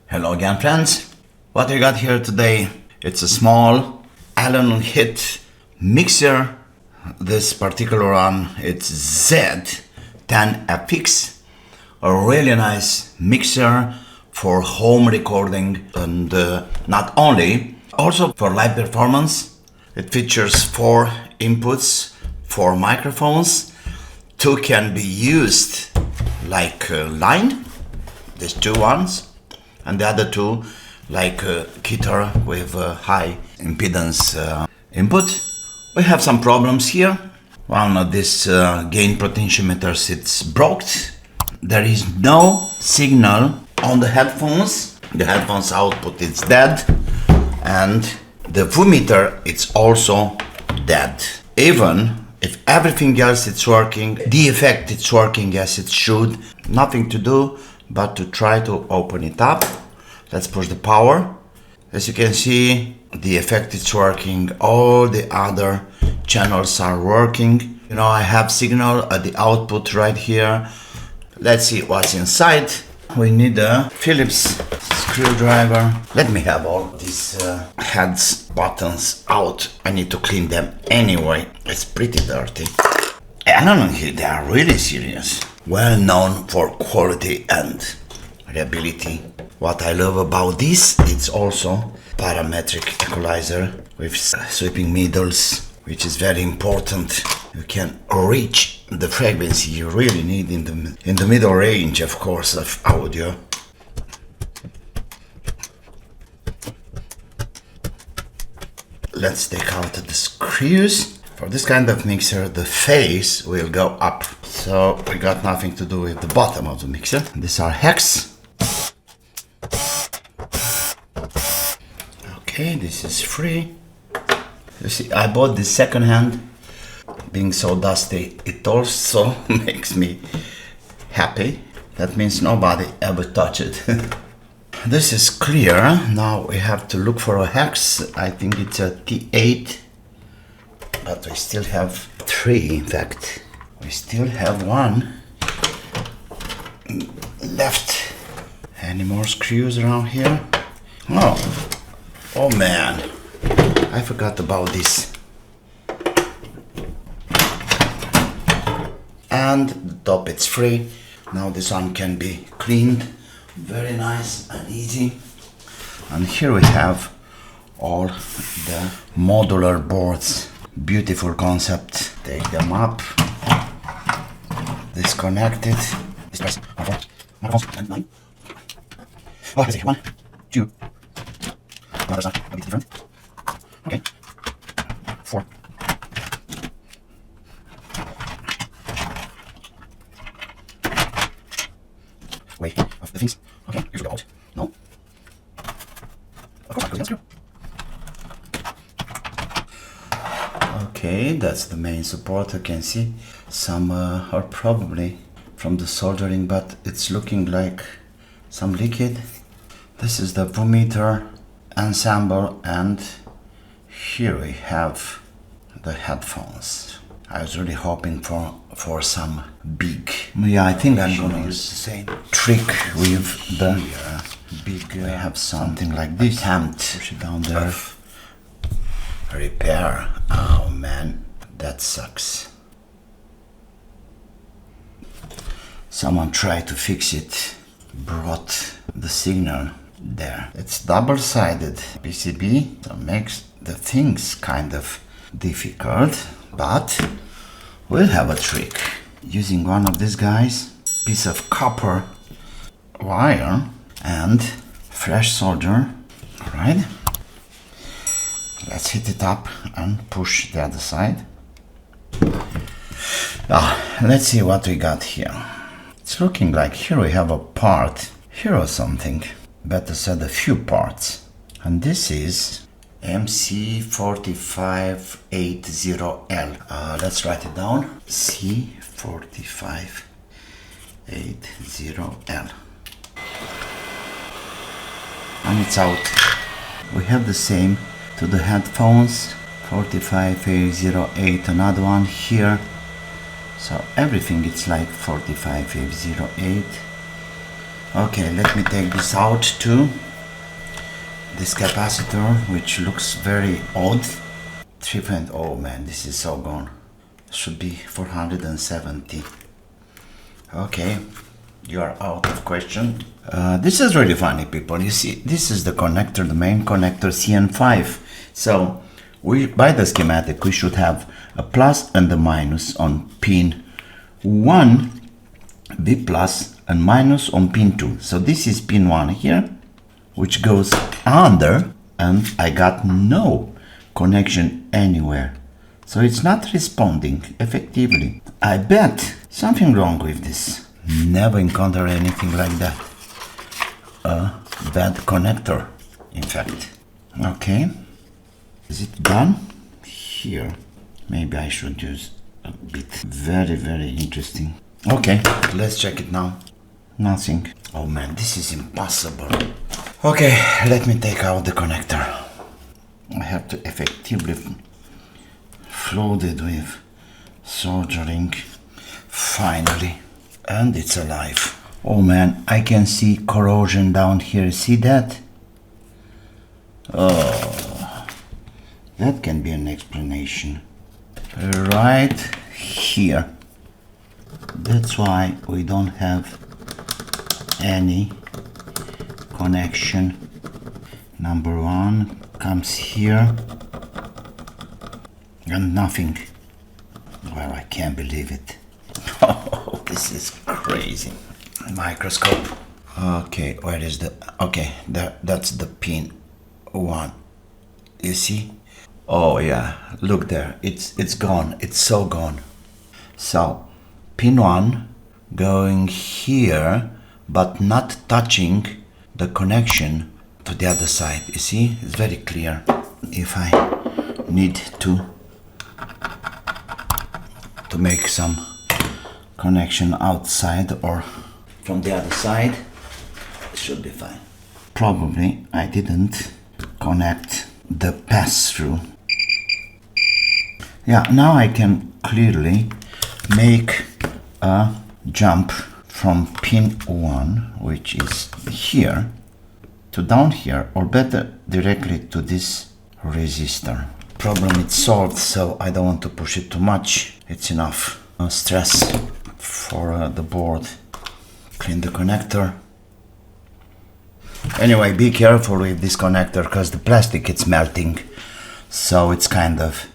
Hello again, friends. What we got here today, it's a small Allen&Heat mixer. This particular one, it's ZED10 a really nice mixer for home recording, and not only, also for live performance. It features 4 inputs, 4 microphones. 2 can be used like line, these 2 ones, and the other 2 like guitar with high impedance input. We have some problems here. One of these gain potentiometers, it's broke. There is no signal on the headphones. The headphones output is dead, and the VEeMeter it's also dead. Even if everything else is working, the effect is working as it should. Nothing to do but to try to open it up. Let's push the power. As you can see, the effect is working. All the other channels are working. You know, I have signal at the output right here. Let's see what's inside. We need a Phillips screwdriver. Let me have all these heads, buttons out. I need to clean them anyway. It's pretty dirty. Allen&Heat, they are really serious. Well known for quality and reliability. What I love about this, it's also parametric equalizer with sweeping middles, which is very important. You can reach the frequency you really need in the middle range, of course, of audio. Let's take out the screws. For this kind of mixer, the face will go up, so we got nothing to do with the bottom of the mixer. These are hex. Okay, this is free. You see, I bought this second hand. Being so dusty, it also makes me happy. That means nobody ever touched it. This is clear. Now we have to look for a hex. I think it's a T8, but we still have 3. In fact, we still have 1 left. Any more screws around here? Oh man, I forgot about this. And the top, it's free. Now this one can be cleaned. Very nice and easy. And here we have all the modular boards. Beautiful concept. Take them up. Disconnect it. This and 9. Oh, let's see. 1, 2. Another side, a bit different. Okay. 4. Way of the things. Okay, you forgot. No. Of course, I could answer. Okay, that's the main support. You can see some are probably from the soldering, but it's looking like some liquid. This is the VEeMeter ensemble, and here we have the headphones. I was really hoping for some big. Yeah, I think I'm gonna use the same trick with the big. We have something like this. Attempt push it down there. Repair. Oh man, that sucks. Someone tried to fix it. Brought the signal there. It's double-sided PCB, so makes the things kind of difficult, but we'll have a trick. Using one of these guys, piece of copper wire and fresh solder. Alright, let's hit it up and push the other side. Let's see what we got here. It's looking like here we have a part, here or something, better said a few parts. And this is MC4580L. Let's write it down. C4580L. And it's out. We have the same to the headphones. 45808, another one here. So everything it's like 45808. Okay, let me take this out too. This capacitor, which looks very odd. 3. Oh man, this is so gone. Should be 470. Okay, you are out of question. This is really funny, people. You see, this is the connector, the main connector CN5. So by the schematic, we should have a plus and a minus on pin 1, B plus and minus on pin 2. So this is pin 1 here, which goes under, and I got no connection anywhere. So it's not responding effectively. I bet something wrong with this. Never encountered anything like that. A bad connector, in fact. Okay. Is it done? Here. Maybe I should use a bit. Very, very interesting. Okay, let's check it now. Nothing. Oh man, this is impossible. Okay, let me take out the connector. I have to effectively flood it with soldering. Finally. And it's alive. Oh man, I can see corrosion down here. See that? Oh, that can be an explanation. Right here. That's why we don't have any connection. Number 1 comes here and nothing. Well, I can't believe it. Oh, this is crazy. Microscope. Okay, where is the... Okay, that's the pin 1. You see? Oh yeah, look there. It's gone. It's so gone. So, pin 1 going here, but not touching the connection to the other side. You see? It's very clear. If I need to make some connection outside or from the other side, it should be fine. Probably I didn't connect the pass-through. Yeah, now I can clearly make a jump from pin 1, which is here, to down here, or better directly to this resistor. Problem is solved, so I don't want to push it too much. It's enough. No stress for the board. Clean the connector. Anyway, be careful with this connector because the plastic is melting, so it's kind of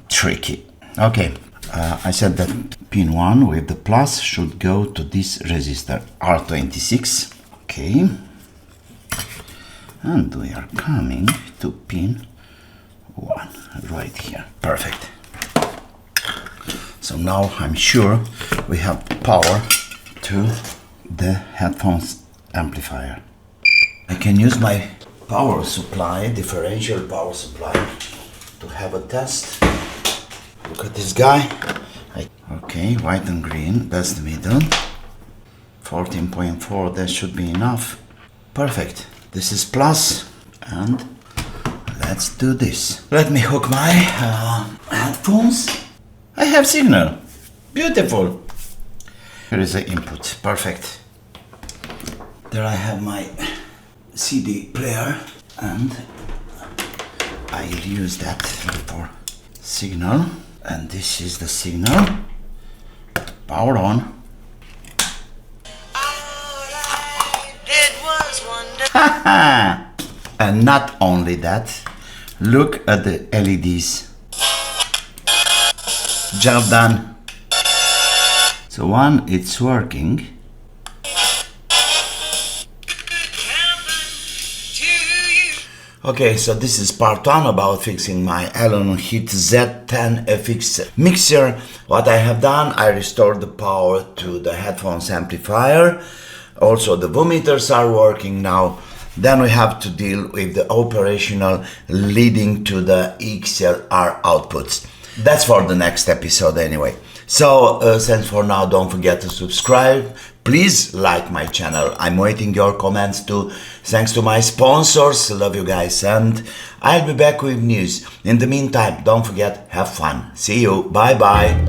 tricky. Okay, I said that pin 1 with the plus should go to this resistor R26. Okay, and we are coming to pin 1 right here. Perfect. So now I'm sure we have power to the headphones amplifier. I can use my power supply, differential power supply, to have a test. Look at this guy. Okay, white and green, that's the middle. 14.4, that should be enough. Perfect. This is plus, and let's do this. Let me hook my headphones. I have signal. Beautiful. Here is the input. Perfect. There I have my CD player, and I'll use that for signal. And this is the signal. Power on. And not only that, look at the LEDs. Job done. So one, it's working. Okay, so this is part 1 about fixing my Allen&Heat ZED10 FX mixer. What I have done, I restored the power to the headphones amplifier. Also the multimeters are working now. Then we have to deal with the operational leading to the XLR outputs. That's for the next episode anyway. So thanks for now. Don't forget to subscribe. Please like my channel. I'm waiting your comments too. Thanks to my sponsors. Love you guys, and I'll be back with news. In the meantime, don't forget, have fun. See you. Bye bye.